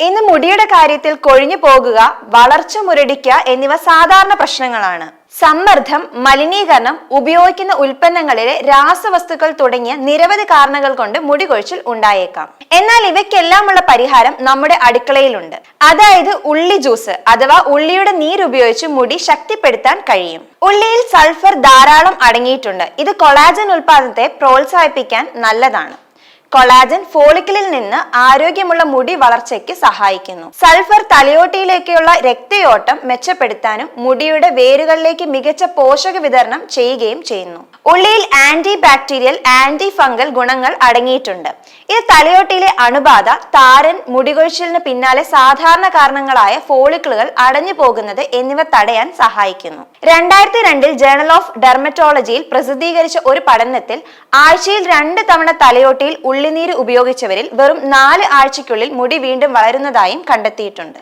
ഇന്ന് മുടിയുടെ കാര്യത്തിൽ കൊഴിഞ്ഞു പോകുക, വളർച്ച മുരടിക്കുക എന്നിവ സാധാരണ പ്രശ്നങ്ങളാണ്. സമ്മർദ്ദം, മലിനീകരണം, ഉപയോഗിക്കുന്ന ഉൽപ്പന്നങ്ങളിലെ രാസവസ്തുക്കൾ തുടങ്ങിയ നിരവധി കാരണങ്ങൾ കൊണ്ട് മുടി കൊഴിച്ചിൽ ഉണ്ടായേക്കാം. എന്നാൽ ഇവയ്ക്കെല്ലാമുള്ള പരിഹാരം നമ്മുടെ അടുക്കളയിലുണ്ട്. അതായത് ഉള്ളി ജ്യൂസ് അഥവാ ഉള്ളിയുടെ നീരുപയോഗിച്ച് മുടി ശക്തിപ്പെടുത്താൻ കഴിയും. ഉള്ളിയിൽ സൾഫർ ധാരാളം അടങ്ങിയിട്ടുണ്ട്. ഇത് കൊളാജൻ ഉൽപാദനത്തെ പ്രോത്സാഹിപ്പിക്കാൻ നല്ലതാണ്. കൊളാജൻ ഫോളിക്കിളിൽ നിന്ന് ആരോഗ്യമുള്ള മുടി വളർച്ചയ്ക്ക് സഹായിക്കുന്നു. സൾഫർ തലയോട്ടിയിലേക്കുള്ള രക്തയോട്ടം മെച്ചപ്പെടുത്താനും മുടിയുടെ വേരുകളിലേക്ക് മികച്ച പോഷക വിതരണം ചെയ്യുകയും ചെയ്യുന്നു. ഉള്ളിയിൽ ആന്റി ബാക്ടീരിയൽ, ആന്റി ഫംഗൽ ഗുണങ്ങൾ അടങ്ങിയിട്ടുണ്ട്. ഇത് തലയോട്ടിയിലെ അണുബാധ, താരൻ, മുടികൊഴിച്ചിലിന് പിന്നാലെ സാധാരണ കാരണങ്ങളായ ഫോളിക്കിളുകൾ അടഞ്ഞു പോകുന്നത് എന്നിവ തടയാൻ സഹായിക്കുന്നു. 2002 ജേണൽ ഓഫ് ഡെർമറ്റോളജിയിൽ പ്രസിദ്ധീകരിച്ച ഒരു പഠനത്തിൽ ആഴ്ചയിൽ 2 തവണ തലയോട്ടിയിൽ ഉള്ളിനീര് ഉപയോഗിച്ചവരിൽ വെറും 4 ആഴ്ചയ്ക്കുള്ളിൽ മുടി വീണ്ടും വളരുന്നതായും കണ്ടെത്തിയിട്ടുണ്ട്.